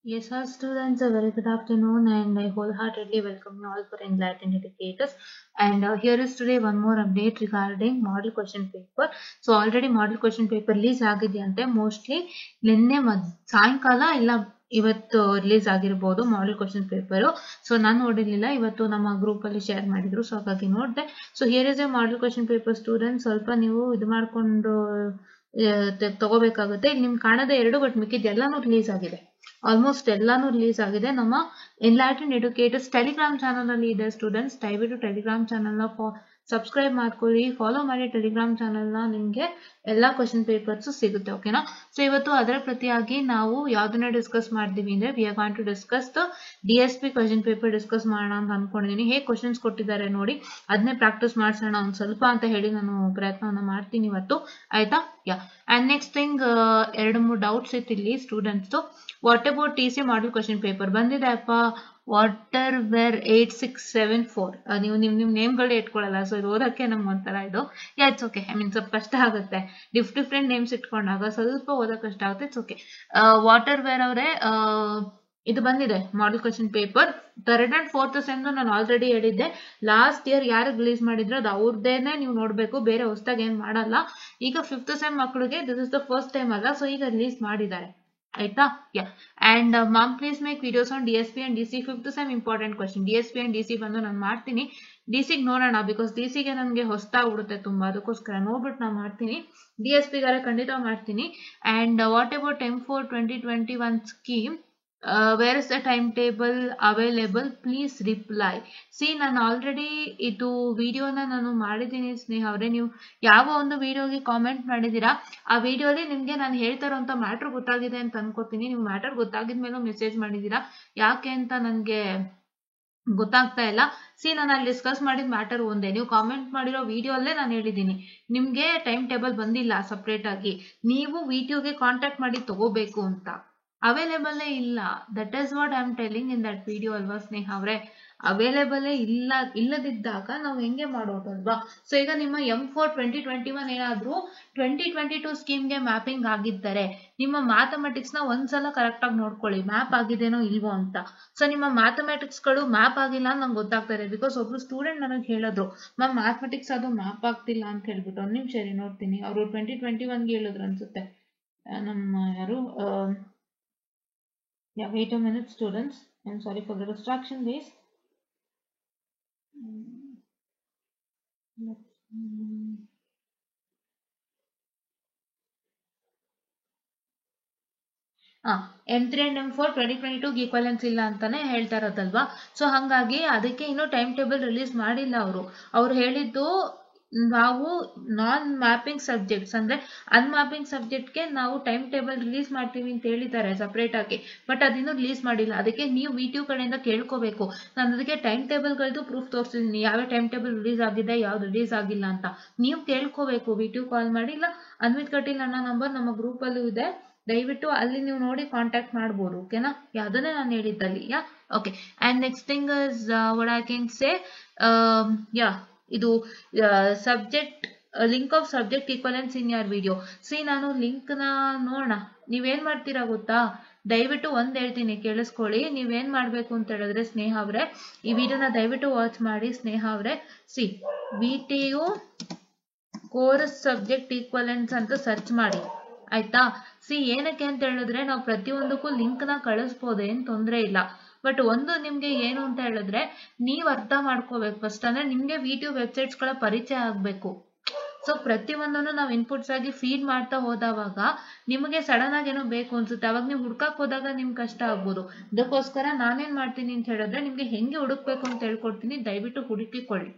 Yes, our students, a very good afternoon, and I wholeheartedly welcome you all for Enlightened Educators. And here is today one more update regarding model question paper. So already model question paper release ಆಗಿದೆಯಂತೆ mostly ನಿನ್ನೆ ಸಾಯಂಕಾಲ ಇಲ್ಲ ಇವತ್ತು release ಆಗಿರಬಹುದು model question paper. So ನಾನು ನೋಡಿರ್ಲಿಲ್ಲ, ಇವತ್ತು ನಮ್ಮ group ಅಲ್ಲಿ share ಮಾಡಿದ್ರು, ಸೊ ಹಾಗಾಗಿ ನೋಡಿದೆ. So here is A model question paper student. ಸ್ವಲ್ಪ ನೀವು ಇದು ಮಾಡ್ಕೊಂಡು ತಗೋಬೇಕಾಗುತ್ತೆ. ಇಲ್ಲಿ ನಿಮ್ಗೆ ಕಾಣದ 2 ಬಟ್ ಮಿಕ್ಕಿದ ಎಲ್ಲಾನು ರಿಲೀಸ್ ಆಗಿದೆ. ಆಲ್ಮೋಸ್ಟ್ ಎಲ್ಲಾನು ರಿಲೀಸ್ ಆಗಿದೆ. ನಮ್ಮ ಎನ್ಲೈಟೆಂಡ್ ಎಡ್ಯುಕೇಟರ್ಸ್ ಟೆಲಿಗ್ರಾಮ್ ಚಾನಲ್ ಅಲ್ಲಿ ಇದೆ ಸ್ಟೂಡೆಂಟ್ಸ್. ದಯವಿಟ್ಟು ಟೆಲಿಗ್ರಾಮ್ ಚಾನಲ್ ನ ಸಬ್ಸ್ಕ್ರೈಬ್ ಮಾಡ್ಕೊಳ್ಳಿ, ಫಾಲೋ ಮಾಡಿ ಟೆಲಿಗ್ರಾಮ್ ಚಾನಲ್ ನ. ನಿಮ್ಗೆ ಎಲ್ಲಾ ಕ್ವಶನ್ ಪೇಪರ್ಸ್ ಸಿಗುತ್ತೆ, ಓಕೆನಾ? ಸೊ ಇವತ್ತು ಅದರ ಪ್ರತಿಯಾಗಿ ನಾವು ಯಾವ್ದನ್ನ ಡಿಸ್ಕಸ್ ಮಾಡ್ತೀವಿ ಅಂದ್ರೆ we are going to discuss the DSP question paper discuss ಮಾಡೋಣ ಅಂತ ಅನ್ಕೊಂಡಿದೀನಿ. ಹೇಗೆ ಕ್ವಶನ್ಸ್ ಕೊಟ್ಟಿದ್ದಾರೆ ನೋಡಿ, ಅದನ್ನೇ ಪ್ರಾಕ್ಟೀಸ್ ಮಾಡ್ಸೋಣ ಒಂದ್ ಸ್ವಲ್ಪ ಅಂತ ಹೇಳಿ ನಾನು ಪ್ರಯತ್ನವನ್ನ ಮಾಡ್ತೀನಿ ಇವತ್ತು, ಆಯ್ತಾ? Yeah. And next thing, 2-3 doubts ಇತ್ತು ಇಲ್ಲಿ students. What about TC model question paper ಬಂದಿದೆ ಅಪ್ಪ? ವಾಟರ್ ವೇರ್ 8674. ನೀವು ನಿಮ್ ನೇಮ್ಗಳು ಇಟ್ಕೊಳ್ಳಲ್ಲ, ಸೊ ಇದು ಓದಕ್ಕೆ ನಮ್ಗೆ ಒಂಥರ ಇದು. It's okay. ಐ ಮೀನ್ ಸ್ವಲ್ಪ ಕಷ್ಟ ಆಗುತ್ತೆ, ಡಿಫ್ರೆಂಟ್ ನೇಮ್ಸ್ ಇಟ್ಕೊಂಡಾಗ ಸ್ವಲ್ಪ ಓದಕ್ಕೆ ಕಷ್ಟ ಆಗುತ್ತೆ. It's okay. ವಾಟರ್ ವೇರ್ ಅವರೇ ಇದು ಬಂದಿದೆ ಮಾಡಲ್ question paper. 3rd and 4th sem ನಾನು ಆಲ್ರೆಡಿ ಹೇಳಿದ್ದೆ, ಲಾಸ್ಟ್ ಇಯರ್ ಯಾರು ರಿಲೀಸ್ ಮಾಡಿದ್ರು ಅದು ಅವ್ರದ್ದೇನೆ ನೀವು ನೋಡ್ಬೇಕು, ಬೇರೆ ಹೊಸದಾಗಿ ಏನ್ ಮಾಡಲ್ಲ. ಈಗ 5th ಸೆಮ್ ಮಕ್ಕಳಿಗೆ this is the first time ಅಲ್ಲ, ಸೊ ಈಗ ರಿಲೀಸ್ ಮಾಡಿದ್ದಾರೆ, ಆಯ್ತಾ? Yeah. And ma'am please make videos on DSP and DC 5th sem important question. DSP and DC ಬಂದು ನಾನು ಮಾಡ್ತೀನಿ. DC ನೋಡೋಣ, ಬಿಕಾಸ್ DC ಗೆ ನನಗೆ ಹೊಸದಾಗ್ಬಿಡುತ್ತೆ ತುಂಬಾ, ಅದಕ್ಕೋಸ್ಕರ ನೋಡ್ಬಿಟ್ಟು ನಾನು ಮಾಡ್ತೀನಿ. DSP ಗಾರೆ ಖಂಡಿತ ಮಾಡ್ತೀನಿ. And what about M4 2021 scheme, where is the time table available, please reply. C, ನಾನು ಆಲ್ರೆಡಿ ಇದು ವಿಡಿಯೋನ ನಾನು ಮಾಡಿದ್ದೀನಿ ಸ್ನೇಹ ಅವರೇ. ನೀವು ಯಾವ ಒಂದು ವಿಡಿಯೋಗೆ ಕಾಮೆಂಟ್ ಮಾಡಿದೀರಾ ಆ ವಿಡಿಯೋಲಿ ನಿಮ್ಗೆ ನಾನು ಹೇಳ್ತಾ ಇರೋಂಥ ಮ್ಯಾಟರ್ ಗೊತ್ತಾಗಿದೆ ಅಂತ ಅನ್ಕೋತೀನಿ. ನೀವು ಮ್ಯಾಟರ್ ಗೊತ್ತಾಗಿದ್ಮೇಲೂ ಮೆಸೇಜ್ ಮಾಡಿದೀರಾ, ಯಾಕೆ ಅಂತ ನನಗೆ ಗೊತ್ತಾಗ್ತಾ ಇಲ್ಲ. ಸಿ, ನಾನು ಅಲ್ಲಿ ಡಿಸ್ಕಸ್ ಮಾಡಿದ ಮ್ಯಾಟರ್ ಒಂದೇ, ನೀವು ಕಾಮೆಂಟ್ ಮಾಡಿರೋ ವಿಡಿಯೋ ಅಲ್ಲೇ ನಾನು ಹೇಳಿದ್ದೀನಿ ನಿಮ್ಗೆ ಟೈಮ್ ಟೇಬಲ್ ಬಂದಿಲ್ಲ ಸಪ್ರೇಟ್ ಆಗಿ, ನೀವು ವಿಡಿಯೋಗೆ ಕಾಂಟ್ಯಾಕ್ಟ್ ಮಾಡಿ ತಗೋಬೇಕು ಅಂತ. ಅವೈಲೇಬಲ್ ಇಲ್ಲ, that is what I am telling in that video ಅಲ್ವಾ ಸ್ನೇಹ ಅವರೇ? ಅವೈಲೇಬಲ್ ಇಲ್ಲದಿದ್ದಾಗ ನಾವು ಹೆಂಗೆ ಮಾಡೋದಲ್ವಾ? ಸೊ ಈಗ ನಿಮ್ಮ M4 2021 ಏನಾದ್ರೂ 2022 ಸ್ಕೀಮ್ಗೆ ಮ್ಯಾಪಿಂಗ್ ಆಗಿದ್ದರೆ ನಿಮ್ಮ ಮ್ಯಾಥಮೆಟಿಕ್ಸ್ ನ ಒಂದ್ಸಲ ಕರೆಕ್ಟ್ ಆಗಿ ನೋಡ್ಕೊಳ್ಳಿ, ಮ್ಯಾಪ್ ಆಗಿದೇನೋ ಇಲ್ವೋ ಅಂತ. ಸೊ ನಿಮ್ಮ ಮ್ಯಾಥಮೆಟಿಕ್ಸ್ ಗಳು ಮ್ಯಾಪ್ ಆಗಿಲ್ಲ ಅಂತ ನಂಗೆ ಗೊತ್ತಾಗ್ತಾ ಇದೆ, ಬಿಕಾಸ್ ಒಬ್ರು ಸ್ಟೂಡೆಂಟ್ ನನಗೆ ಹೇಳಿದ್ರು ಮ್ಯಾಮ್ ಮ್ಯಾಥಮೆಟಿಕ್ಸ್ ಅದು ಮ್ಯಾಪ್ ಆಗ್ತಿಲ್ಲ ಅಂತ ಹೇಳ್ಬಿಟ್ಟು. ಒಂದ್ ನಿಮಿಷ ಸರಿ ನೋಡ್ತೀನಿ, ಅವರು 2021 ಹೇಳಿದ್ರು ಅನ್ಸುತ್ತೆ ನಮ್ಮ ಯಾರು. Yeah, wait a minute, students. I'm sorry for the distraction, please. M3 and M4 2022 equivalence ಇಲ್ಲ ಅಂತಾನೆ ಹೇಳ್ತಾ ಇರೋದಲ್ವಾ? ಸೊ ಹಂಗಾಗಿ ಅದಕ್ಕೆ ಇನ್ನೂ ಟೈಮ್ ಟೇಬಲ್ ರಿಲೀಸ್ ಮಾಡಿಲ್ಲ ಅವ್ರು ಹೇಳಿದ್ದು. ನಾವು ನಾನ್ ಮ್ಯಾಪಿಂಗ್ ಸಬ್ಜೆಕ್ಟ್ಸ್ ಅಂದ್ರೆ ಅನ್ಮ್ಯಾಪಿಂಗ್ ಸಬ್ಜೆಕ್ಟ್ಗೆ ನಾವು ಟೈಮ್ ಟೇಬಲ್ ರಿಲೀಸ್ ಮಾಡ್ತೀವಿ ಅಂತ ಹೇಳಿದ್ದಾರೆ ಸಪ್ರೇಟ್ ಆಗಿ, ಬಟ್ ಅದಿನ್ನೂ ರಿಲೀಸ್ ಮಾಡಿಲ್ಲ. ಅದಕ್ಕೆ ನೀವು VTU ಕಡೆಯಿಂದ ಕೇಳ್ಕೋಬೇಕು. ನಾನು ಅದಕ್ಕೆ ಟೈಮ್ ಟೇಬಲ್ಗಳದ್ದು ಪ್ರೂಫ್ ತೋರಿಸ್ತಿದ್ದೀನಿ, ಯಾವ ಟೈಮ್ ಟೇಬಲ್ ರಿಲೀಸ್ ಆಗಿದೆ, ಯಾವ್ದು ರಿಲೀಸ್ ಆಗಿಲ್ಲ ಅಂತ. ನೀವು ಕೇಳ್ಕೋಬೇಕು, VTU ಕಾಲ್ ಮಾಡಿ, ಇಲ್ಲ ಅನ್ವಿತ್ ಕಟೀಲ್ ಅನ್ನೋ ನಂಬರ್ ನಮ್ಮ ಗ್ರೂಪ್ ಅಲ್ಲೂ ಇದೆ, ದಯವಿಟ್ಟು ಅಲ್ಲಿ ನೀವು ನೋಡಿ ಕಾಂಟ್ಯಾಕ್ಟ್ ಮಾಡ್ಬೋದು, ಓಕೆನಾ? ಯಾವ್ದನ್ನೇ ನಾನು ಹೇಳಿದ್ದಲ್ಲಿ. Yeah, okay. And next thing is what I can say, yeah, ಇದು subject link of subject equivalence in your video. See, ನಾನು ಲಿಂಕ್ ನ ನೋಡೋಣ. ನೀವೇನ್ ಮಾಡ್ತೀರಾ ಗೊತ್ತಾ? ದಯವಿಟ್ಟು ಒಂದ್ ಹೇಳ್ತೀನಿ ಕೇಳಿಸ್ಕೊಳ್ಳಿ. ನೀವೇನ್ ಮಾಡ್ಬೇಕು ಅಂತ ಹೇಳಿದ್ರೆ ಸ್ನೇಹ ಅವ್ರೆ, ಈ ವಿಡಿಯೋನ ದಯವಿಟ್ಟು ವಾಚ್ ಮಾಡಿ ಸ್ನೇಹ ಅವ್ರೆ. C, VTU course subject equivalence ಅಂತ ಸರ್ಚ್ ಮಾಡಿ, ಆಯ್ತಾ? ಸಿ, ಏನಕ್ಕೆ ಅಂತ ಹೇಳಿದ್ರೆ ನಾವು ಪ್ರತಿಯೊಂದಕ್ಕೂ ಲಿಂಕ್ ನ ಕಳಿಸ್ಬೋದು, ಏನ್ ತೊಂದ್ರೆ ಇಲ್ಲ. ಬಟ್ ಒಂದು ನಿಮ್ಗೆ ಏನು ಅಂತ ಹೇಳಿದ್ರೆ ನೀವ್ ಅರ್ಥ ಮಾಡ್ಕೋಬೇಕು ಫಸ್ಟ್, ಅಂದ್ರೆ ನಿಮ್ಗೆ VTU ವೆಬ್ಸೈಟ್ಸ್ ಗಳ ಪರಿಚಯ ಆಗ್ಬೇಕು. ಸೊ ಪ್ರತಿಯೊಂದನ್ನು ನಾವು ಇನ್ಪುಟ್ಸ್ ಆಗಿ ಫೀಡ್ ಮಾಡ್ತಾ ಹೋದವಾಗ ನಿಮಗೆ ಸಡನ್ ಆಗಿ ಏನೋ ಬೇಕು ಅನ್ಸುತ್ತೆ, ಅವಾಗ ನೀವು ಹುಡ್ಕಕ್ ಹೋದಾಗ ನಿಮ್ಗೆ ಕಷ್ಟ ಆಗ್ಬೋದು. ಅದಕ್ಕೋಸ್ಕರ ನಾನೇನ್ ಮಾಡ್ತೀನಿ ಅಂತ ಹೇಳಿದ್ರೆ ನಿಮ್ಗೆ ಹೆಂಗೆ ಹುಡುಕ್ಬೇಕು ಅಂತ ಹೇಳ್ಕೊಡ್ತೀನಿ, ದಯವಿಟ್ಟು ಹುಡುಕಿಕೊಳ್ಳಿ,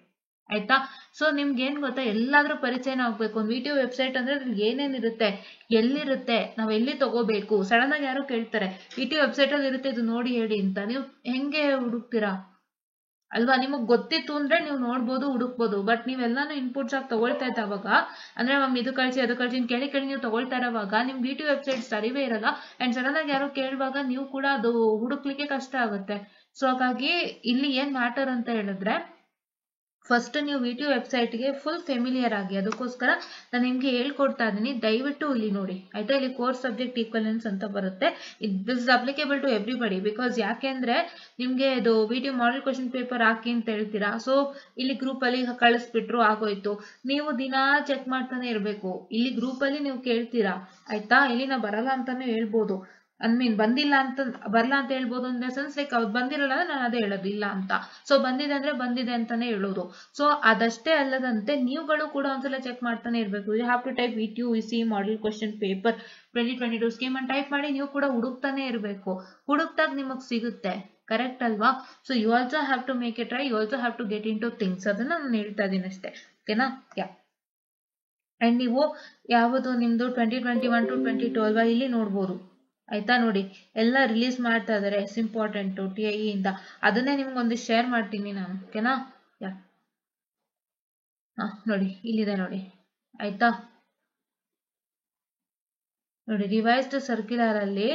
ಆಯ್ತಾ? ಸೊ ನಿಮ್ಗೆ ಏನ್ ಗೊತ್ತಾ, ಎಲ್ಲಾದ್ರೂ ಪರಿಚಯನ ಆಗ್ಬೇಕು. ಒಂದು VTU ವೆಬ್ಸೈಟ್ ಅಂದ್ರೆ ಏನೇನಿರುತ್ತೆ, ಎಲ್ಲಿರುತ್ತೆ, ನಾವ್ ಎಲ್ಲಿ ತಗೋಬೇಕು, ಸಡನ್ ಆಗಿ ಯಾರೋ ಕೇಳ್ತಾರೆ VTU ವೆಬ್ಸೈಟ್ ಅಲ್ಲಿ ಇರುತ್ತೆ ಇದು ನೋಡಿ ಹೇಳಿ ಅಂತ, ನೀವು ಹೆಂಗೆ ಹುಡುಕ್ತೀರಾ ಅಲ್ವಾ? ನಿಮಗ್ ಗೊತ್ತಿತ್ತು ಅಂದ್ರೆ ನೀವು ನೋಡ್ಬೋದು, ಹುಡುಕ್ಬೋದು. ಬಟ್ ನೀವೆಲ್ಲಾನು ಇನ್ಪುಟ್ಸ್ ಆಗಿ ತಗೊಳ್ತಾ ಇದ್ದಾವಾಗ, ಅಂದ್ರೆ ಮ್ಯಾಮ್ ಇದು ಕಳ್ಸಿ ಅದು ಕಳ್ಸಿ ಕೇಳಿ ನೀವು ತಗೊಳ್ತಾ ಇರೋವಾಗ ನಿಮ್ VTU ವೆಬ್ಸೈಟ್ಸ್ ಅರಿವೇ ಇರಲ್ಲ. ಅಂಡ್ ಸಡನ್ ಆಗಿ ಯಾರೋ ಕೇಳುವಾಗ ನೀವು ಕೂಡ ಅದು ಹುಡುಕ್ಲಿಕ್ಕೆ ಕಷ್ಟ ಆಗುತ್ತೆ. ಸೊ ಹಾಗಾಗಿ ಇಲ್ಲಿ ಏನ್ ಮ್ಯಾಟರ್ ಅಂತ ಹೇಳಿದ್ರೆ ಫಸ್ಟ್ ನೀವು ವಿ ಟಿ ವೆಬ್ಸೈಟ್ಗೆ ಫುಲ್ ಫೆಮಿಲಿಯರ್ ಆಗಿ, ಅದಕ್ಕೋಸ್ಕರ ನಾನು ನಿಮಗೆ ಹೇಳ್ಕೊಡ್ತಾ ಇದ್ದೀನಿ. ದಯವಿಟ್ಟು ಇಲ್ಲಿ ನೋಡಿ ಆಯ್ತಾ, ಇಲ್ಲಿ ಕೋರ್ಸ್ ಸಬ್ಜೆಕ್ಟ್ ಈಕ್ವಲೆನ್ಸ್ ಅಂತ ಬರುತ್ತೆ. This is applicable to everybody. Because ಯಾಕೆಂದ್ರೆ ನಿಮ್ಗೆ ಇದು V T model question paper ಹಾಕಿ ಅಂತ ಹೇಳ್ತೀರಾ, ಸೊ ಇಲ್ಲಿ ಗ್ರೂಪ್ ಅಲ್ಲಿ ಕಳಿಸ್ಬಿಟ್ರು ಆಗೋಯ್ತು, ನೀವು ದಿನಾ ಚೆಕ್ ಮಾಡ್ತಾನೆ ಇರ್ಬೇಕು. ಇಲ್ಲಿ ಗ್ರೂಪ್ ಅಲ್ಲಿ ನೀವು ಕೇಳ್ತೀರಾ ಆಯ್ತಾ, ಇಲ್ಲಿ ನಾ ಬರಲ್ಲ ಅಂತಾನೆ ಹೇಳ್ಬೋದು, ಬಂದಿಲ್ಲ ಅಂತ ಬರಲ್ಲ ಅಂತ ಹೇಳ್ಬೋದು. ಇನ್ ದ ಸೆನ್ಸ್ ಲೈಕ್ ಅವ್ರು ಬಂದಿರಲ್ಲ ಅಂದ್ರೆ ನಾನು ಅದೇ ಹೇಳೋದು ಇಲ್ಲ ಅಂತ. ಸೊ ಬಂದಿದೆ ಅಂದ್ರೆ ಬಂದಿದೆ ಅಂತಾನೆ ಹೇಳೋದು. ಸೊ ಅದಷ್ಟೇ ಅಲ್ಲದಂತೆ ನೀವುಗಳು ಕೂಡ ಒಂದ್ಸಲ ಚೆಕ್ ಮಾಡ್ತಾನೆ ಇರ್ಬೇಕು. You have to type VTUEC model question paper 2022 scheme ಅಂತ ಟೈಪ್ ಮಾಡಿ ನೀವು ಕೂಡ ಹುಡುಕ್ತಾನೆ ಇರ್ಬೇಕು. ಹುಡುಕ್ತಾಗ ನಿಮಗ್ ಸಿಗುತ್ತೆ, ಕರೆಕ್ಟ್ ಅಲ್ವಾ? So you also have to make a try, you also have to get in to things. ಅದನ್ನ ನಾನು ಹೇಳ್ತಾ ಇದ್ದೀನಿ ಅಷ್ಟೇ, ಓಕೆನಾ? ಅಂಡ್ ನೀವು ಯಾವುದು ನಿಮ್ದು 2021 to 2012 ಇಲ್ಲಿ ನೋಡ್ಬೋದು ಆಯ್ತಾ. ನೋಡಿ ಎಲ್ಲ ರಿಲೀಸ್ ಮಾಡ್ತಾ ಇದಾರೆ, ಎಸ್ ಇಂಪಾರ್ಟೆಂಟ್ TIE ಇಂದ. ಅದನ್ನೇ ನಿಮ್ಗೊಂದು ಶೇರ್ ಮಾಡ್ತೀನಿ ನಾನು, ಓಕೆನಾ? ನೋಡಿ ಇಲ್ಲಿದೆ ನೋಡಿ ಆಯ್ತಾ. ನೋಡಿ ರಿವೈಸ್ಡ್ ಸರ್ಕ್ಯುಲರ್ ಅಲ್ಲಿ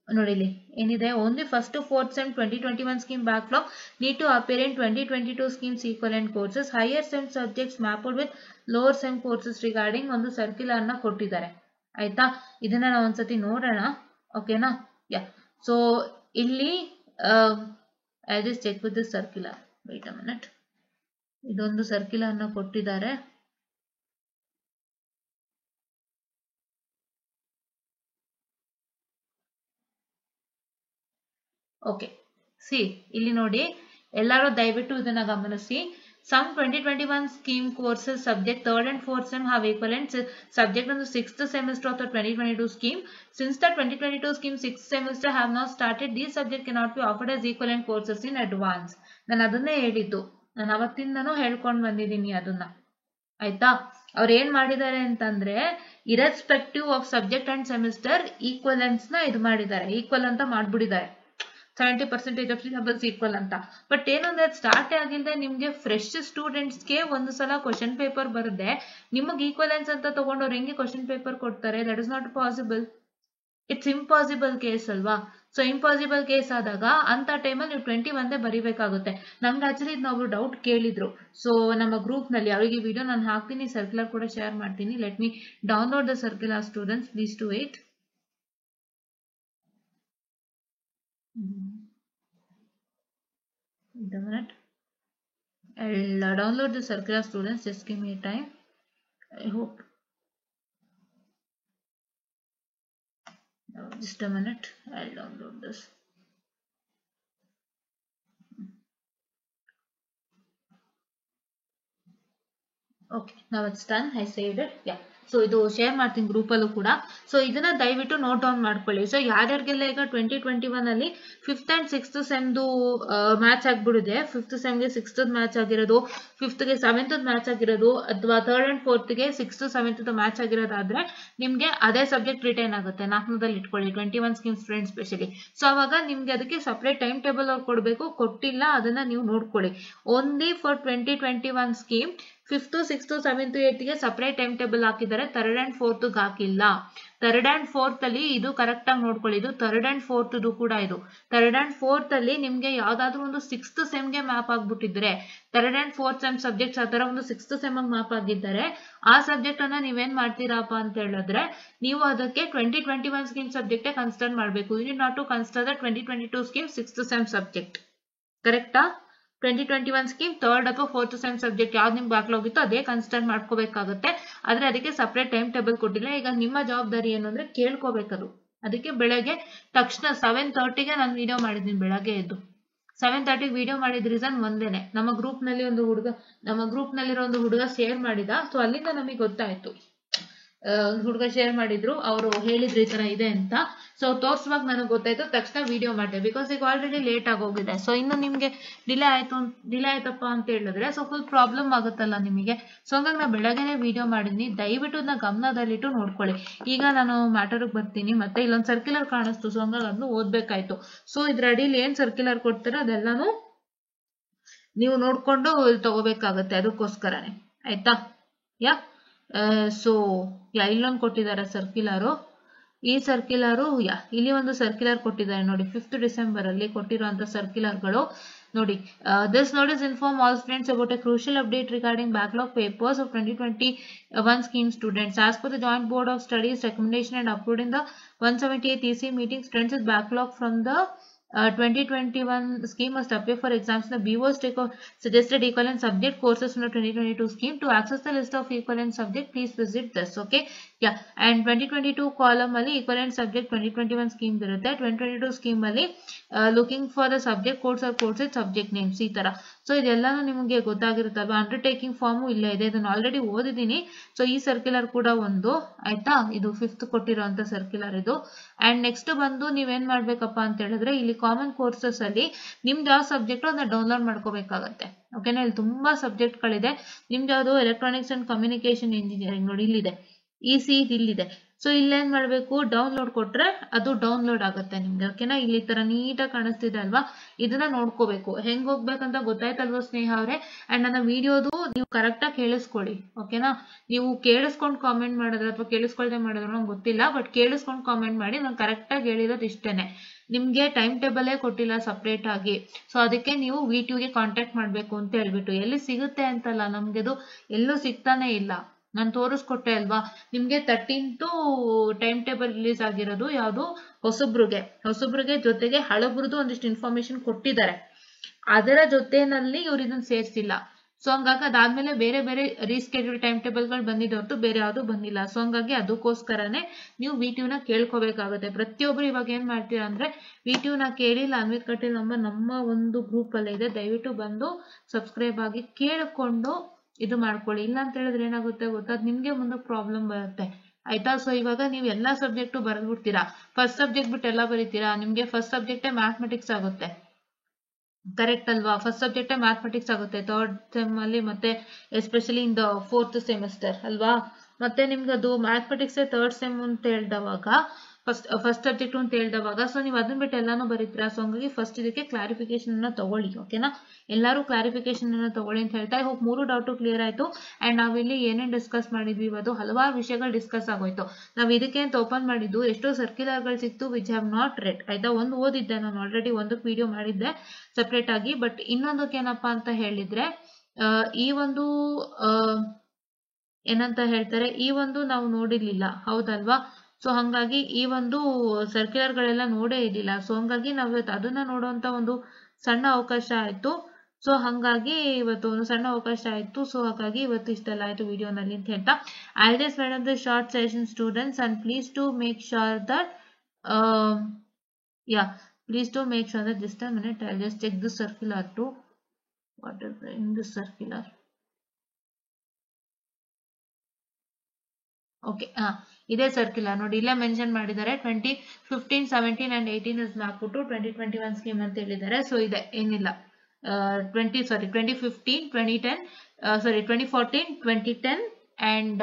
ನೋಡಿ ಇಲ್ಲಿ ಏನಿದೆ, only first to fourth sem 2021 scheme backlog need to appear in 2022 schemes equivalent courses, higher sem subjects mapped with lower sem courses regarding ಒಂದು ಸರ್ಕ್ಯುಲರ್ ನ ಕೊಟ್ಟಿದ್ದಾರೆ ಆಯ್ತಾ. ಇದನ್ನ ನಾವು ಒಂದ್ಸತಿ ನೋಡೋಣ, ಓಕೆನಾ? ಸೊ ಇಲ್ಲಿ I just check with this circular, wait a minute. ಇದೊಂದು ಸರ್ಕ್ಯುಲರ್ ನ ಕೊಟ್ಟಿದ್ದಾರೆ. ಓಕೆ, ಸಿ ಇಲ್ಲಿ ನೋಡಿ, ಎಲ್ಲರೂ ದಯವಿಟ್ಟು ಇದನ್ನ ಗಮನಿಸಿ. Some 2021 scheme courses subject 3rd and 4th sem have equivalent subject on the 6th semester of the 2022 scheme. Since the 2022 scheme 6th semester have not started, these subject cannot be offered as equivalent courses in advance. ನಾನು ಅದನ್ನೇ ಹೇಳಿದ್ದು, ನಾನು ಅವತ್ತಿಂದನೂ ಹೇಳ್ಕೊಂಡು ಬಂದಿದ್ದೀನಿ ಅದನ್ನ ಆಯ್ತಾ. ಅವ್ರು ಏನ್ ಮಾಡಿದ್ದಾರೆ ಅಂತಂದ್ರೆ irrespective of subject and semester equivalence ನ ಇದು ಮಾಡಿದ್ದಾರೆ, ಈಕ್ವಲ್ ಅಂತ ಮಾಡ್ಬಿಟ್ಟಿದ್ದಾರೆ. 70% ಆಫ್ ಸಿಲೆಬಸ್ ಈಕ್ವಲ್ ಅಂತ. ಬಟ್ ಏನಂದ್ರೆ ಸ್ಟಾರ್ಟ್ ಆಗಿಲ್ಲದೆ ನಿಮ್ಗೆ ಫ್ರೆಶ್ ಸ್ಟೂಡೆಂಟ್ಸ್ಗೆ ಒಂದು ಸಲ ಕ್ವಶನ್ ಪೇಪರ್ ಬರದೆ ನಿಮಗೆ ಈಕ್ವಲೆನ್ಸ್ ಅಂತ ತಗೊಂಡವ್ರು ಹೆಂಗೆ ಕ್ವಶನ್ ಪೇಪರ್ ಕೊಡ್ತಾರೆ? That is not possible. It's impossible case ಅಲ್ವಾ? ಸೊ ಇಂಪಾಸಿಬಲ್ ಕೇಸ್ ಆದಾಗ ಅಂತ ಟೈಮಲ್ಲಿ ನೀವು 21 ಬರೀಬೇಕಾಗುತ್ತೆ. ನಂಗೆ ಆಕ್ಚುಲಿ ನಾವು ಡೌಟ್ ಕೇಳಿದ್ರು, ಸೊ ನಮ್ಮ ಗ್ರೂಪ್ ನಲ್ಲಿ ಅವರಿಗೆ ವಿಡಿಯೋ ನಾನು ಹಾಕ್ತೀನಿ, ಸರ್ಕ್ಯುಲರ್ ಕೂಡ ಶೇರ್ ಮಾಡ್ತೀನಿ. Let me download the circular students, please to wait. Wait a minute. I'll download the circular students, just give me a time. I hope. Just a minute, I'll download this. Okay, now it's done. I saved it. Yeah. So ಇದು share ಮಾಡ್ತೀನಿ group ಅಲ್ಲೂ ಕೂಡ. So ಇದನ್ನ ದಯವಿಟ್ಟು note down ಮಾಡ್ಕೊಳ್ಳಿ. So ಯಾರ್ಯಾರಿಗೆಲ್ಲ ಈಗ 2021 ಅಲ್ಲಿ 5th and 6th ಸೆಮ್ದು ಮ್ಯಾಚ್ ಆಗ್ಬಿಡಿದೆ, 5th ಸೆಮ್ಗೆ 6th ಮ್ಯಾಚ್ ಆಗಿರೋದು, 5th ಗೆ 7th ಮ್ಯಾಚ್ ಆಗಿರೋದು, ಅಥವಾ 3rd and 4th ಗೆ 6th 7th ಮ್ಯಾಚ್ ಆಗಿರೋದಾದ್ರೆ ನಿಮ್ಗೆ ಅದೇ ಸಬ್ಜೆಕ್ಟ್ ರಿಟೈನ್ ಆಗುತ್ತೆ. 4ನೇದಲ್ಲಿ ಇಟ್ಕೊಳ್ಳಿ, 21 ಸ್ಕೀಮ್ ಸ್ಟೂಡೆಂಟ್ ಸ್ಪೆಷಲಿ. ಸೊ ಅವಾಗ ನಿಮ್ಗೆ ಅದಕ್ಕೆ ಸಪ್ರೇಟ್ ಟೈಮ್ ಟೇಬಲ್ ಅವ್ರು ಕೊಡಬೇಕು, ಕೊಟ್ಟಿಲ್ಲ ಅದನ್ನ ನೀವು ನೋಡ್ಕೊಳ್ಳಿ. Only for 2021 scheme 5th 6th 7th 8th ಗೆ ಸಪರೇಟ್ ಟೈಮ್ ಟೇಬಲ್ ಹಾಕಿದ್ದಾರೆ, 3rd and 4th ಹಾಕಿಲ್ಲ. 3rd and 4th ಅಲ್ಲಿ ಇದು ಕರೆಕ್ಟ್ ಆಗಿ ನೋಡ್ಕೊಳ್ಳಿ, ಇದು 3rd and 4th ಕೂಡ ಇದು 3rd and 4th ಅಲ್ಲಿ ನಿಮ್ಗೆ ಯಾವ್ದಾದ್ರು ಒಂದು 6th ಸೆಮ್ಗೆ ಮ್ಯಾಪ್ ಆಗ್ಬಿಟ್ಟಿದ್ರೆ, 3rd and 4th sem subjects ಆತರ ಒಂದು 6th ಸೆಮ್ ಮ್ಯಾಪ್ ಆಗಿದ್ದಾರೆ, ಆ ಸಬ್ಜೆಕ್ಟ್ ಅನ್ನ ನೀವೇನ್ ಮಾಡ್ತೀರಪ್ಪ ಅಂತ ಹೇಳಿದ್ರೆ ನೀವು ಅದಕ್ಕೆ 2021 ಸ್ಕೀಮ್ ಸಬ್ಜೆಕ್ಟ್ ಕನ್ಸಿಡರ್ ಮಾಡಬೇಕು. You need not to consider the 2022 scheme 6th sem subject. ಕರೆಕ್ಟಾ? 2021 ಸ್ಕೀಮ್ 3rd ಅಥವಾ 4th ಸೆಮ್ ಸಬ್ಜೆಕ್ಟ್ ಯಾವ್ದು ನಿಮ್ಗೆ ಬ್ಯಾಕ್ಲಾಗ್ ಇತ್ತು ಅದೇ ಕನ್ಸಿಡರ್ ಮಾಡ್ಕೋಬೇಕಾಗುತ್ತೆ. ಆದ್ರೆ ಅದಕ್ಕೆ ಸಪರೇಟ್ ಟೈಮ್ ಟೇಬಲ್ ಕೊಟ್ಟಿಲ್ಲ. ಈಗ ನಿಮ್ಮ ಜವಾಬ್ದಾರಿ ಏನು ಅಂದ್ರೆ ಕೇಳ್ಕೋಬೇಕದು. ಅದಕ್ಕೆ ಬೆಳಗ್ಗೆ ತಕ್ಷಣ 7:30ಗೆ ನಾನು ವಿಡಿಯೋ ಮಾಡಿದ್ದೀನಿ. ಬೆಳಗ್ಗೆ ಎದ್ದು 7:30ಗೆ ವಿಡಿಯೋ ಮಾಡಿದ ರೀಸನ್ ಒಂದೇನೆ, ನಮ್ಮ ಗ್ರೂಪ್ ನಲ್ಲಿರೋ ಒಂದು ಹುಡುಗ ಶೇರ್ ಮಾಡಿದ. ಸೊ ಅಲ್ಲಿಂದ ನಮಗೆ ಗೊತ್ತಾಯ್ತು, ಹುಡುಗ ಶೇರ್ ಮಾಡಿದ್ರು, ಅವರು ಹೇಳಿದ್ರು ಈ ತರ ಇದೆ ಅಂತ. ಸೊ ತೋರ್ಸುವಾಗ ನನಗೆ ಗೊತ್ತಾಯ್ತು, ತಕ್ಷಣ ವಿಡಿಯೋ ಮಾಡಿದೆ. ಬಿಕಾಸ್ ಈಗ ಆಲ್ರೆಡಿ ಲೇಟ್ ಆಗೋಗಿದೆ. ಸೊ ಇನ್ನು ನಿಮ್ಗೆ ಡಿಲೇ ಆಯ್ತಪ್ಪ ಅಂತ ಹೇಳಿದ್ರೆ ಸೊ ಫುಲ್ ಪ್ರಾಬ್ಲಮ್ ಆಗುತ್ತಲ್ಲ ನಿಮಗೆ. ಸೊ ಹಂಗಾಗಿ ನಾನು ಬೆಳಗ್ಗೆನೆ ವಿಡಿಯೋ ಮಾಡಿದ್ನಿ, ದಯವಿಟ್ಟು ಅದನ್ನ ಗಮನದಲ್ಲಿಟ್ಟು ನೋಡ್ಕೊಳ್ಳಿ. ಈಗ ನಾನು ಮ್ಯಾಟರ್ಗೆ ಬರ್ತೀನಿ. ಮತ್ತೆ ಇಲ್ಲೊಂದು ಸರ್ಕ್ಯುಲರ್ ಕಾಣಿಸ್ತು, ಸೊ ಹಂಗಾಗಿ ಅದನ್ನು ಓದ್ಬೇಕಾಯ್ತು. ಸೊ ಇದ್ರ ಅಡಿಲಿ ಏನ್ ಸರ್ಕ್ಯುಲರ್ ಕೊಡ್ತೀರೋ ಅದೆಲ್ಲಾನು ನೀವು ನೋಡ್ಕೊಂಡು ತಗೋಬೇಕಾಗತ್ತೆ, ಅದಕ್ಕೋಸ್ಕರನೇ ಆಯ್ತಾ. ಸೊ ಇಲ್ಲೊಂದು ಕೊಟ್ಟಿದ್ದಾರೆ ಸರ್ಕ್ಯುಲರು. ಈ ಸರ್ಕ್ಯುಲರು ಇಲ್ಲಿ ಒಂದು ಸರ್ಕ್ಯುಲರ್ ಕೊಟ್ಟಿದ್ದಾರೆ ನೋಡಿ, 5th ಡಿಸೆಂಬರ್ ಅಲ್ಲಿ ಕೊಟ್ಟಿರುವಂತ ಸರ್ಕ್ಯುಲರ್ಗಳು. ನೋಡಿ, this notice inform all students about a crucial update regarding backlog papers of 2021 scheme students. As per the Joint Board of Studies recommendation and approved in the 178th EC meeting, students with backlog from the 2021 scheme must appear for exams in the BO suggested equivalent subject courses in the 2022 scheme. To access the list of equivalent subject, please visit this. Okay, yeah, and 2022 column ali equivalent subject 2021 scheme irutte. 2022 scheme ali looking for the subject codes or courses subject names ಈ ತರ. So ಇದೆಲ್ಲಾನು ನಿಮಗೆ ಗೊತ್ತಾಗಿರುತ್ತಲ್ವಾ. Undertaking farm ಇಲ್ಲೇ ಇದೆ, ಇದನ್ನು already ಓದಿದ್ದೀನಿ. So ಈ circular ಕೂಡ ಒಂದು ಆಯ್ತಾ, ಇದು 5th ಕೊಟ್ಟಿರೋಂಥ ಸರ್ಕ್ಯುಲರ್ ಇದು. ಅಂಡ್ ನೆಕ್ಸ್ಟ್ ಬಂದು ನೀವೇನ್ ಮಾಡ್ಬೇಕಪ್ಪ ಅಂತ ಹೇಳಿದ್ರೆ, ಇಲ್ಲಿ ಕಾಮನ್ ಕೋರ್ಸಸ್ ಅಲ್ಲಿ ನಿಮ್ದು ಯಾವ ಸಬ್ಜೆಕ್ಟ್ ಅದನ್ನ ಡೌನ್ಲೋಡ್ ಮಾಡ್ಕೋಬೇಕಾಗತ್ತೆ. ಓಕೆನಾ, ಇಲ್ಲಿ ತುಂಬಾ ಸಬ್ಜೆಕ್ಟ್ ಗಳಿದೆ. ನಿಮ್ದು ಯಾವುದು ಎಲೆಕ್ಟ್ರಾನಿಕ್ಸ್ ಅಂಡ್ ಕಮ್ಯುನಿಕೇಶನ್ ಇಂಜಿನಿಯರಿಂಗ್ ನೋಡಿ ಇಲ್ಲಿದೆ, EC ಇಲ್ಲಿದೆ. ಸೊ ಇಲ್ಲೇನ್ ಮಾಡ್ಬೇಕು, ಡೌನ್ಲೋಡ್ ಕೊಟ್ರೆ ಅದು ಡೌನ್ಲೋಡ್ ಆಗುತ್ತೆ ನಿಮ್ಗೆ. ಓಕೆನಾ, ಇಲ್ಲಿ ತರ ನೀಟಾಗಿ ಕಾಣಿಸ್ತಿದೆ ಅಲ್ವಾ, ಇದನ್ನ ನೋಡ್ಕೋಬೇಕು. ಹೆಂಗ್ ಹೋಗ್ಬೇಕಂತ ಗೊತ್ತಾಯ್ತಲ್ವಾ ಸ್ನೇಹ ಅವ್ರೆ. ಅಂಡ್ ನನ್ನ ವಿಡಿಯೋದು ನೀವು ಕರೆಕ್ಟ್ ಆಗಿ ಕೇಳಿಸ್ಕೊಳ್ಳಿ. ಓಕೆನಾ, ನೀವು ಕೇಳಿಸ್ಕೊಂಡು ಕಾಮೆಂಟ್ ಮಾಡಿದ್ರೆ ಅಥವಾ ಕೇಳಿಸ್ಕೊಳ್ದೆ ಮಾಡಿದ್ರೆ ನಂಗೆ ಗೊತ್ತಿಲ್ಲ, ಬಟ್ ಕೇಳಿಸ್ಕೊಂಡು ಕಾಮೆಂಟ್ ಮಾಡಿ. ನಾನು ಕರೆಕ್ಟ್ ಆಗಿ ಹೇಳಿರೋದು ಇಷ್ಟೇನೆ. ನಿಮ್ಗೆ ಟೈಮ್ ಟೇಬಲ್ ಕೊಟ್ಟಿಲ್ಲ ಸಪ್ರೇಟ್ ಆಗಿ. ಸೊ ಅದಕ್ಕೆ ನೀವು V2ಗೆ ಕಾಂಟ್ಯಾಕ್ಟ್ ಮಾಡ್ಬೇಕು ಅಂತ ಹೇಳ್ಬಿಟ್ಟು. ಎಲ್ಲಿ ಸಿಗುತ್ತೆ ಅಂತಲ್ಲ, ನಮ್ಗೆ ಅದು ಎಲ್ಲೂ ಸಿಗ್ತಾನೆ ಇಲ್ಲ. ನಾನು ತೋರಿಸ್ಕೊಟ್ಟೆ ಅಲ್ವಾ ನಿಮ್ಗೆ. 13th ಟೈಮ್ ಟೇಬಲ್ ರಿಲೀಸ್ ಆಗಿರೋದು ಯಾವುದು, ಹೊಸಬ್ರಿಗೆ ಜೊತೆಗೆ ಹಳಬ್ರದ್ದು ಒಂದಿಷ್ಟು ಇನ್ಫಾರ್ಮೇಶನ್ ಕೊಟ್ಟಿದ್ದಾರೆ. ಅದರ ಜೊತೆನಲ್ಲಿ ಇವ್ರು ಇದನ್ನ ಸೇರಿಸಿಲ್ಲ. ಸೊ ಹಂಗಾಗಿ ಅದಾದ್ಮೇಲೆ ಬೇರೆ ಬೇರೆ ರೀಸ್ಕೆಡ್ಯೂಲ್ ಟೈಮ್ ಟೇಬಲ್ಗಳು ಬಂದಿದೆ ಹೊರತು ಬೇರೆ ಯಾವುದು ಬಂದಿಲ್ಲ. ಸೊ ಹಂಗಾಗಿ ಅದಕ್ಕೋಸ್ಕರನೇ ನೀವು V2ನ ಕೇಳ್ಕೋಬೇಕಾಗುತ್ತೆ. ಪ್ರತಿಯೊಬ್ರು ಇವಾಗ ಏನ್ ಮಾಡ್ತೀರಾ ಅಂದ್ರೆ, V2ನ ಕೇಳಿ ಲಾನ್ವಿತ್ ಕಟೀಲ್ ನಂಬರ್ ನಮ್ಮ ಒಂದು ಗ್ರೂಪ್ ಅಲ್ಲೇ ಇದೆ, ದಯವಿಟ್ಟು ಬಂದು ಸಬ್ಸ್ಕ್ರೈಬ್ ಆಗಿ ಕೇಳಿಕೊಂಡು ಇದು ಮಾಡ್ಕೊಳ್ಳಿ. ಇಲ್ಲ ಅಂತ ಹೇಳಿದ್ರೆ ಏನಾಗುತ್ತೆ ಗೊತ್ತಾ, ನಿಮ್ಗೆ ಮುಂದೆ ಪ್ರಾಬ್ಲಮ್ ಬರುತ್ತೆ ಆಯ್ತಾ. ಸೊ ಇವಾಗ ನೀವು ಎಲ್ಲಾ ಸಬ್ಜೆಕ್ಟು ಬರೆದ್ಬಿಡ್ತೀರಾ, ಫಸ್ಟ್ ಸಬ್ಜೆಕ್ಟ್ ಬಿಟ್ಟು ಎಲ್ಲ ಬರೀತೀರಾ, ನಿಮ್ಗೆ ಫಸ್ಟ್ ಸಬ್ಜೆಕ್ಟೇ ಮ್ಯಾಥಮೆಟಿಕ್ಸ್ ಆಗುತ್ತೆ. ಕರೆಕ್ಟ್ ಅಲ್ವಾ, ಫಸ್ಟ್ ಸಬ್ಜೆಕ್ಟೇ ಮ್ಯಾಥಮೆಟಿಕ್ಸ್ ಆಗುತ್ತೆ 3rd ಸೆಮ್ ಅಲ್ಲಿ, ಮತ್ತೆ especially in the 4th semester ಅಲ್ವಾ. ಮತ್ತೆ ನಿಮ್ಗೆ ಅದು ಮ್ಯಾಥಮೆಟಿಕ್ಸ್ 3rd ಸೆಮ್ ಅಂತ ಹೇಳಿದವಾಗ, ಫಸ್ಟ್ ಸಬ್ಜೆಕ್ಟ್ ಅಂತ ಹೇಳಿದವಾಗ, ಸೊ ನೀವು ಅದನ್ನ ಬಿಟ್ಟು ಎಲ್ಲಾನು ಬರೀತೀರಾ. ಸೊ ಹಂಗಾಗಿ ಫಸ್ಟ್ ಇದಕ್ಕೆ ಕ್ಲಾರಿಫಿಕೇಶನ್ ಅನ್ನ ತಗೊಳ್ಳಿ. ಓಕೆನಾ, ಎಲ್ಲರೂ ಕ್ಲಾರಿಫಿಕೇಶನ್ ಅನ್ನ ತಗೊಳ್ಳಿ ಅಂತ ಹೇಳ್ತಾ, ಹೋಪ್ 3 ಡೌಟು ಕ್ಲಿಯರ್ ಆಯ್ತು. ಅಂಡ್ ನಾವಿಲ್ಲಿ ಏನೇನ್ ಡಿಸ್ಕಸ್ ಮಾಡಿದ್ವಿ, ಇವತ್ತು ಹಲವಾರು ವಿಷಯಗಳು ಡಿಸ್ಕಸ್ ಆಗೋಯ್ತು. ನಾವ್ ಇದಕ್ಕೆ ಅಂತ ಓಪನ್ ಮಾಡಿದ್ದು ಎಷ್ಟೋ ಸರ್ಕ್ಯುಲರ್ಗಳು ಸಿಕ್ತು ವಿಚ್ ಹ್ಯಾವ್ ನಾಟ್ ರೆಡ್ ಆಯ್ತಾ. ಒಂದು ಓದಿದ್ದೆ ನಾನು ಆಲ್ರೆಡಿ, ಒಂದಕ್ಕೆ ವಿಡಿಯೋ ಮಾಡಿದ್ದೆ ಸಪ್ರೇಟ್ ಆಗಿ. ಬಟ್ ಇನ್ನೊಂದಕ್ಕೆ ಏನಪ್ಪಾ ಅಂತ ಹೇಳಿದ್ರೆ, ಈ ಒಂದು ಏನಂತ ಹೇಳ್ತಾರೆ, ಈ ಒಂದು ನಾವು ನೋಡಿರ್ಲಿಲ್ಲ ಹೌದಲ್ವಾ. ಸೊ ಹಂಗಾಗಿ ಈ ಒಂದು ಸರ್ಕ್ಯುಲರ್ ಗಳೆಲ್ಲ ನೋಡೇ ಇದ್ದಿಲ್ಲ. ಸೊ ಹಂಗಾಗಿ ನಾವು ಇವತ್ತು ಅದನ್ನ ನೋಡುವಂತ ಒಂದು ಸಣ್ಣ ಅವಕಾಶ ಆಯ್ತು. ಸೊ ಹಂಗಾಗಿ ಇವತ್ತು ಒಂದು ಸಣ್ಣ ಅವಕಾಶ ಆಯ್ತು. ಸೊ ಹಾಗಾಗಿ ಇವತ್ತು ಇಷ್ಟೆಲ್ಲ ಆಯ್ತು ವಿಡಿಯೋನಲ್ಲಿ ಅಂತ ಹೇಳ್ತಾ, I just made the short session students and please to make sure that please do make sure that just a minute I'll just check the circular too. What is in the circular? Okay, ಇದೇ circular ನೋಡಿ, ಇಲ್ಲೇ mention ಮಾಡಿದ್ದಾರೆ 2015, 17 and 18 is ಹಾಕ್ಬಿಟ್ಟು 2021 scheme ಅಂತ ಹೇಳಿದ್ದಾರೆ. So ಇದೆ, ಏನಿಲ್ಲ 2015, 2010, 2014, 2010 and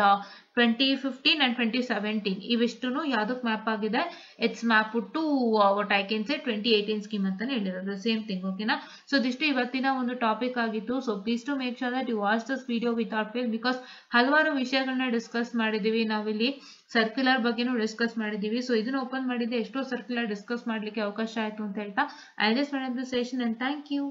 2015 and 2017 ಇವಿಷ್ಟುನು ಯಾವ್ದಕ್ ಮ್ಯಾಪ್ ಆಗಿದೆ, it's map to what I can say 2018 scheme ಅಂತಾನೆ ಹೇಳಿರೋದು, ಸೇಮ್ ಥಿಂಗ್. ಓಕೆನಾ, ಸೊ ಇದಿಷ್ಟು ಇವತ್ತಿನ ಒಂದು ಟಾಪಿಕ್ ಆಗಿತ್ತು. So please to make sure that you watch this video without fail, because ಹಲವಾರು ವಿಷಯಗಳನ್ನ ಡಿಸ್ಕಸ್ ಮಾಡಿದೀವಿ ನಾವಿಲ್ಲಿ. ಸರ್ಕ್ಯುಲರ್ ಬಗ್ಗೆನೂ ಡಿಸ್ಕಸ್ ಮಾಡಿದೀವಿ. ಸೊ ಇದನ್ನ ಓಪನ್ ಮಾಡಿದ್ರೆ ಎಷ್ಟೋ ಸರ್ಕ್ಯುಲರ್ ಡಿಸ್ಕಸ್ ಮಾಡ್ಲಿಕ್ಕೆ ಅವಕಾಶ ಆಯ್ತು ಅಂತ ಹೇಳ್ತಾ, I just end the session and thank you.